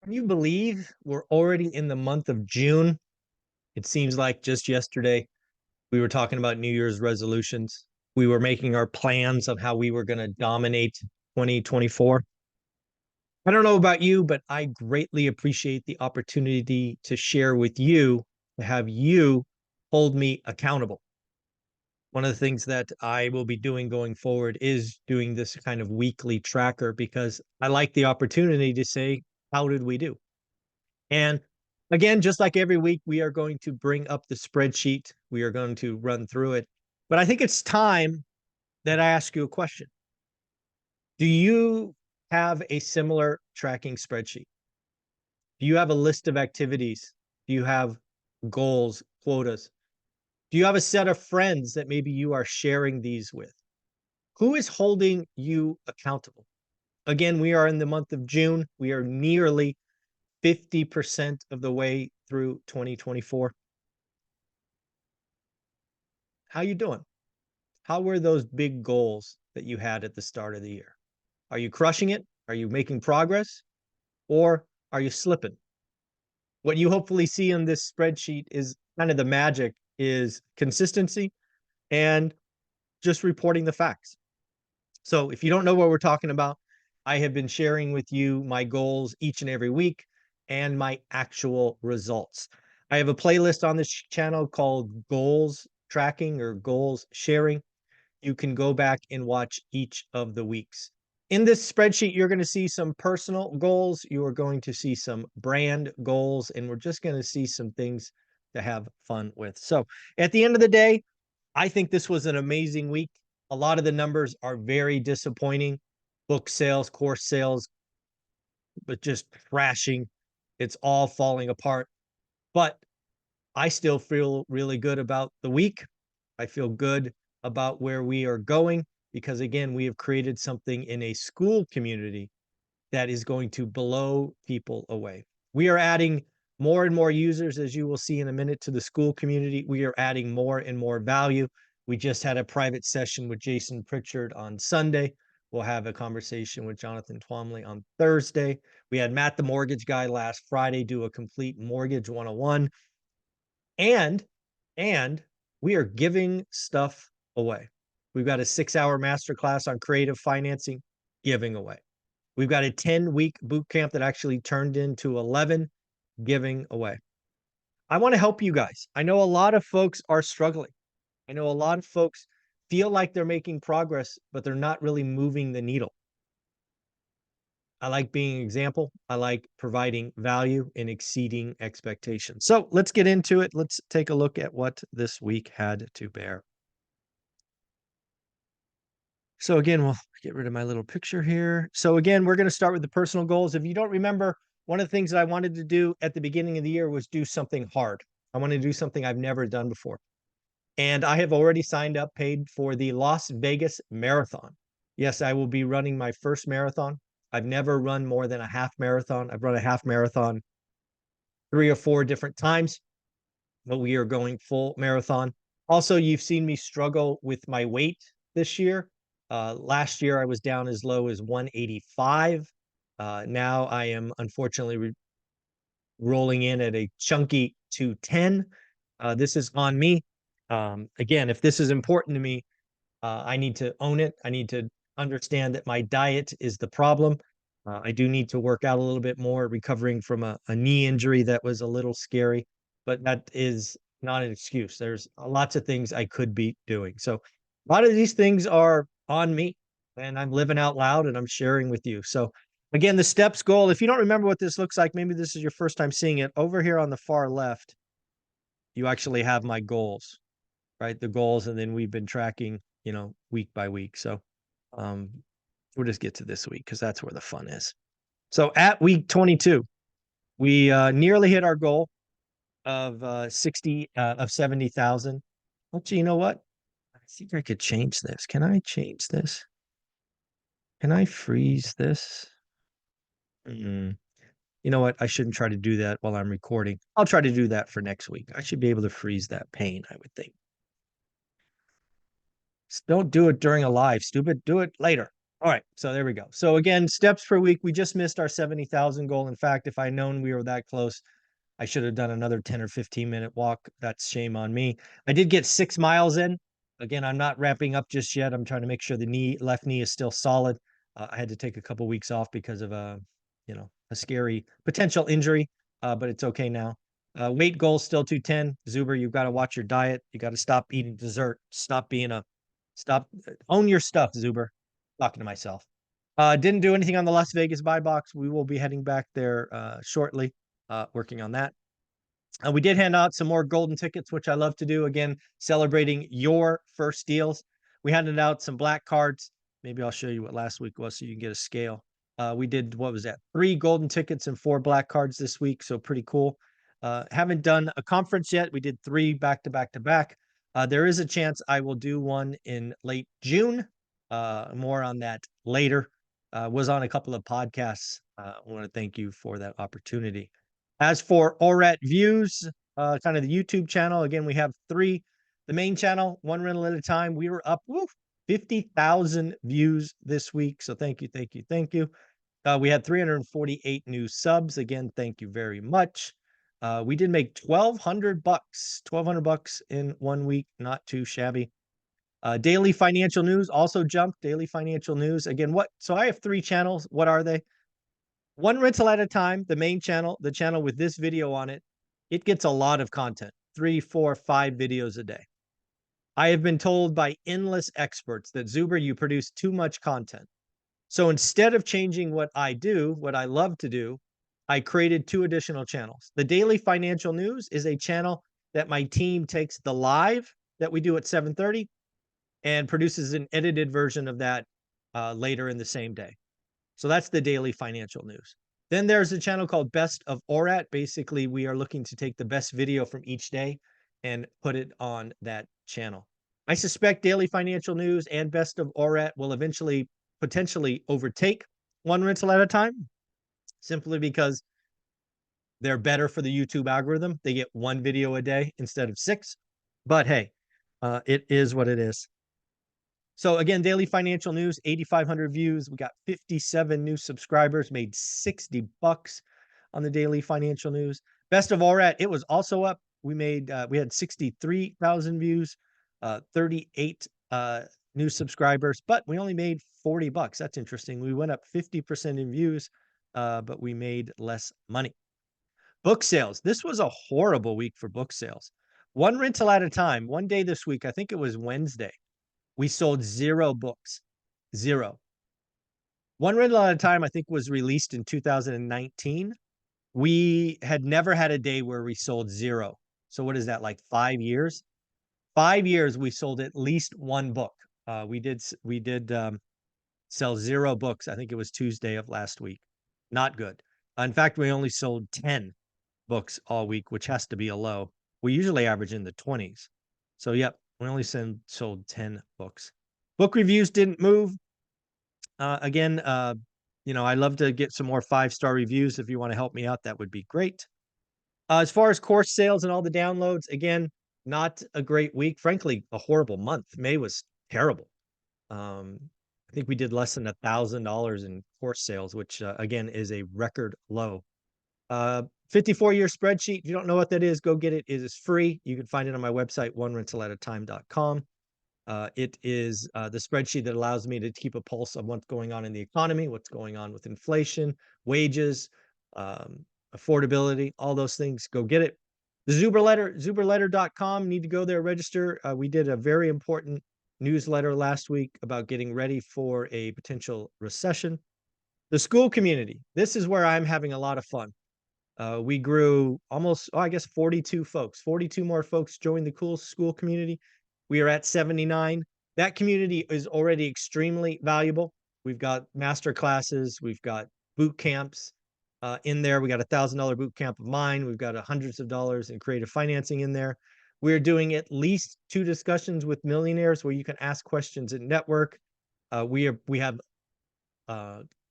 Can you believe we're already in the month of June? It seems like just yesterday we were talking about New Year's resolutions. We were making our plans of how we were going to dominate 2024. I don't know about you, but I greatly appreciate the opportunity to share with you, to have you hold me accountable. One of the things that I will be doing going forward is doing this kind of weekly tracker because I like the opportunity to say, how did we do? And again, just like every week, we are going to bring up the spreadsheet. We are going to run through it. But I think it's time that I ask you a question. Do you have a similar tracking spreadsheet? Do you have a list of activities? Do you have goals, quotas? Do you have a set of friends that maybe you are sharing these with? Who is holding you accountable? Again, we are in the month of June. We are nearly 50% of the way through 2024. How you doing? How were those big goals that you had at the start of the year? Are you crushing it? Are you making progress? Or are you slipping? What you hopefully see in this spreadsheet is kind of the magic is consistency and just reporting the facts. So if you don't know what we're talking about, I have been sharing with you my goals each and every week and my actual results. I have a playlist on this channel called Goals Tracking or Goals Sharing. You can go back and watch each of the weeks. In this spreadsheet, you're going to see some personal goals. You are going to see some brand goals, and we're just going to see some things to have fun with. So at the end of the day, I think this was an amazing week. A lot of the numbers are very disappointing. Book sales, course sales, but just crashing. It's all falling apart. But I still feel really good about the week. I feel good about where we are going because, again, we have created something in a school community that is going to blow people away. We are adding more and more users, as you will see in a minute, to the school community. We are adding more and more value. We just had a private session with Jason Pritchard on Sunday. We'll have a conversation with Jonathan Twomley on Thursday. We had Matt, the mortgage guy, last Friday do a complete mortgage 101. And we are giving stuff away. We've got a 6-hour masterclass on creative financing, giving away. We've got a 10-week boot camp that actually turned into 11, giving away. I want to help you guys. I know a lot of folks are struggling. I know a lot of folks feel like they're making progress, but they're not really moving the needle. I like being an example. I like providing value and exceeding expectations. So let's get into it. Let's take a look at what this week had to bear. So again, we'll get rid of my little picture here. So again, we're going to start with the personal goals. If you don't remember, one of the things that I wanted to do at the beginning of the year was do something hard. I wanted to do something I've never done before. And I have already signed up, paid for the Las Vegas Marathon. Yes, I will be running my first marathon. I've never run more than a half marathon. I've run a half marathon 3 or 4 different times, but we are going full marathon. Also, you've seen me struggle with my weight this year. Last year, I was down as low as 185. Now I am unfortunately rolling in at a chunky 210. This is on me. Again, if this is important to me, I need to own it. I need to understand that my diet is the problem. I do need to work out a little bit more, recovering from a knee injury that was a little scary, but that is not an excuse. There's lots of things I could be doing. So a lot of these things are on me, and I'm living out loud and I'm sharing with you. So again, the steps goal, if you don't remember what this looks like, maybe this is your first time seeing it. Over here on the far left, you actually have my goals, right? The goals, and then we've been tracking, week by week. So um, we'll just get to this week because that's where the fun is. So at week 22, we nearly hit our goal of 70,000. Actually, you know what? I think I could change this. Can I change this? Can I freeze this? You know what? I shouldn't try to do that while I'm recording. I'll try to do that for next week. I should be able to freeze that pane, I would think. Don't do it during a live, stupid. Do it later. All right, so there we go. So again, steps per week. We just missed our 70,000 goal. In fact, if I known we were that close, I should have done another 10 or 15-minute walk. That's shame on me. I did get 6 miles in. Again, I'm not wrapping up just yet. I'm trying to make sure the left knee is still solid. I had to take a couple weeks off because of a scary potential injury, but it's okay now. Weight goal still 210. Zuber, you've got to watch your diet. You got to stop eating dessert. Stop, own your stuff, Zuber. Talking to myself. Didn't do anything on the Las Vegas buy box. We will be heading back there shortly, working on that. We did hand out some more golden tickets, which I love to do. Again, celebrating your first deals. We handed out some black cards. Maybe I'll show you what last week was so you can get a scale. We did, what was that? 3 golden tickets and 4 black cards this week. So pretty cool. Haven't done a conference yet. We did 3 back to back to back. There is a chance I will do one in late June. More on that later. Was on a couple of podcasts. I want to thank you for that opportunity. As for ORaaT views, kind of the YouTube channel, again, we have 3. The main channel, one rental at a time. We were up 50,000 views this week. So thank you, thank you, thank you. We had 348 new subs. Again, thank you very much. We did make $1,200 in 1 week. Not too shabby. Daily financial news also jumped. Daily financial news. Again, so I have 3 channels. What are they? One rental at a time, the main channel, the channel with this video on it, it gets a lot of content, 3, 4, 5 videos a day. I have been told by endless experts that Zuber, you produce too much content. So instead of changing what I do, what I love to do, I created 2 additional channels. The Daily Financial News is a channel that my team takes the live that we do at 7:30 and produces an edited version of that later in the same day. So that's the Daily Financial News. Then there's a channel called Best of ORaaT. Basically, we are looking to take the best video from each day and put it on that channel. I suspect Daily Financial News and Best of ORaaT will eventually potentially overtake one rental at a time, simply because they're better for the YouTube algorithm. They get 1 video a day instead of 6. But hey, it is what it is. So again, Daily Financial News, 8,500 views. We got 57 new subscribers, made $60 on the Daily Financial News. Best of ORaaT, it was also up. We had 63,000 views, 38 new subscribers, but we only made $40. That's interesting. We went up 50% in views, but we made less money. Book sales. This was a horrible week for book sales. One rental at a time. One day this week, I think it was Wednesday, we sold 0 books. 0. One rental at a time, I think, was released in 2019. We had never had a day where we sold 0. So what is that, like 5 years? 5 years we sold at least 1 book. We did sell 0 books. I think it was Tuesday of last week. Not good. In fact, we only sold 10 books all week, which has to be a low. We usually average in the 20s. So yep, we only sold 10 books. Book reviews didn't move. Again, I love to get some more 5-star reviews. If you want to help me out, that would be great. As far as course sales and all the downloads, again, not a great week. Frankly, a horrible month. May was terrible. I think we did less than $1,000 in course sales, which again is a record low. 54-year spreadsheet. If you don't know what that is, go get it. It is free. You can find it on my website, onerentalatatime.com. It is the spreadsheet that allows me to keep a pulse of what's going on in the economy, what's going on with inflation, wages, affordability, all those things. Go get it. The Zuberletter, zuberletter.com. Need to go there, register. We did a very important newsletter last week about getting ready for a potential recession. The school community. This is where I'm having a lot of fun. We grew almost, I guess, 42 folks. 42 more folks joined the cool school community. We are at 79. That community is already extremely valuable. We've got master classes. We've got boot camps in there. We got $1,000 boot camp of mine. We've got hundreds of dollars in creative financing in there. We're doing at least 2 discussions with millionaires where you can ask questions and network. We have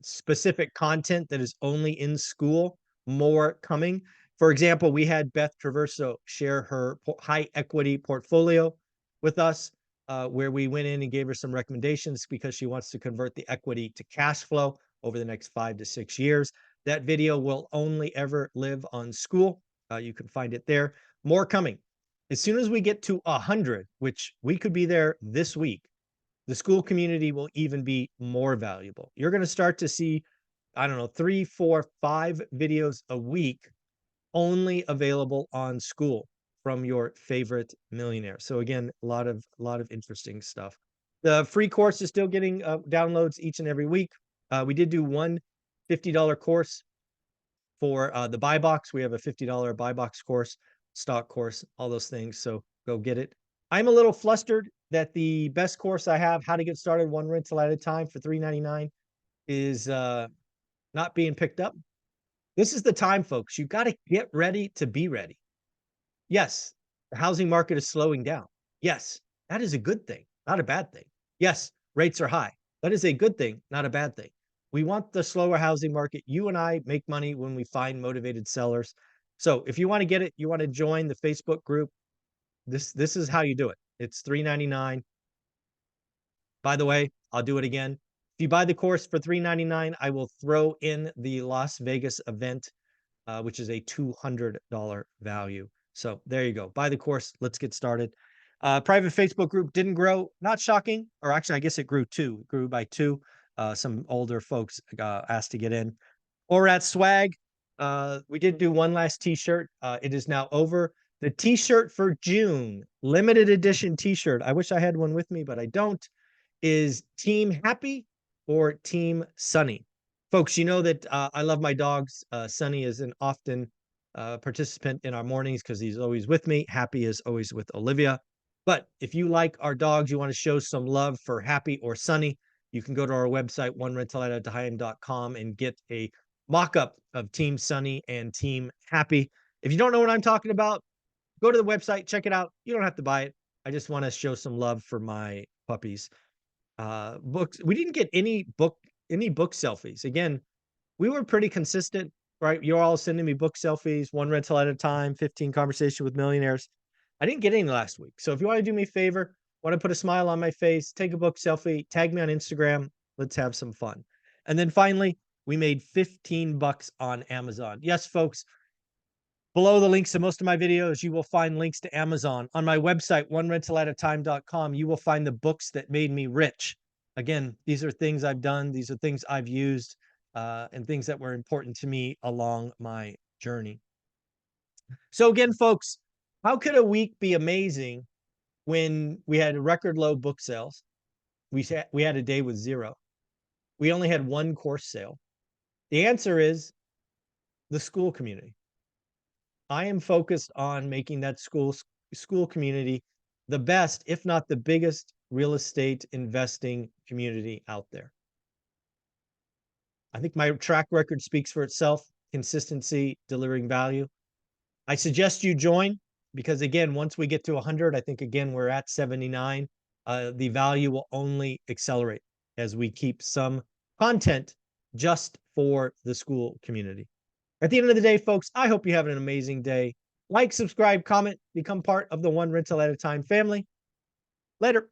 specific content that is only in school. More coming. For example, we had Beth Traverso share her high equity portfolio with us. where we went in and gave her some recommendations because she wants to convert the equity to cash flow over the next 5 to 6 years. That video will only ever live on School. You can find it there. More coming. As soon as we get to 100, which we could be there this week, the School community will even be more valuable. You're going to start to see, I don't know, 3, 4, 5 videos a week only available on School from your favorite millionaire. So again, a lot of interesting stuff. The free course is still getting downloads each and every week. We did do one $50 course for the buy box. We have a $50 buy box course, stock course, all those things. So go get it. I'm a little flustered that the best course I have, how to get started one rental at a time for $3.99, is not being picked up. This is the time, folks. You got to get ready to be ready. Yes, the housing market is slowing down. Yes, that is a good thing, not a bad thing. Yes, rates are high. That is a good thing, not a bad thing. We want the slower housing market. You and I make money when we find motivated sellers. So if you want to get it, you want to join the Facebook group, this is how you do it. It's $3.99. By the way, I'll do it again. If you buy the course for $3.99, I will throw in the Las Vegas event, which is a $200 value. So there you go. Buy the course. Let's get started. Private Facebook group didn't grow. Not shocking. Or actually, I guess it grew 2. It grew by 2. Some older folks asked to get in. ORaaT swag. We did do one last t-shirt. It is now over. The t-shirt for June, limited edition t-shirt. I wish I had one with me, but I don't. Is Team Happy or Team Sunny? Folks, you know that I love my dogs. Sunny is an often participant in our mornings because he's always with me. Happy is always with Olivia. But if you like our dogs, you want to show some love for Happy or Sunny, you can go to our website, onerentalatime.com, and get a mock-up of Team Sunny and Team Happy. If you don't know what I'm talking about, go to the website, check it out. You don't have to buy it. I just want to show some love for my puppies. Books. We didn't get any book selfies. Again, we were pretty consistent, right? You're all sending me book selfies, one rental at a time, 15 conversation with millionaires. I didn't get any last week. So if you want to do me a favor, want to put a smile on my face, take a book selfie, tag me on Instagram. Let's have some fun. And then finally, we made $15 on Amazon. Yes, folks. Below the links to most of my videos, you will find links to Amazon. On my website, onerentalatime.com, you will find the books that made me rich. Again, these are things I've done. These are things I've used and things that were important to me along my journey. So again, folks, how could a week be amazing when we had record low book sales? We had a day with 0. We only had 1 course sale. The answer is the School community. I am focused on making that school community the best, if not the biggest, real estate investing community out there. I think my track record speaks for itself. Consistency, delivering value. I suggest you join because, again, once we get to 100, I think, again, we're at 79. The value will only accelerate as we keep some content just for the School community. At the end of the day, folks, I hope you have an amazing day. Like, subscribe, comment, become part of the One Rental at a Time family. Later.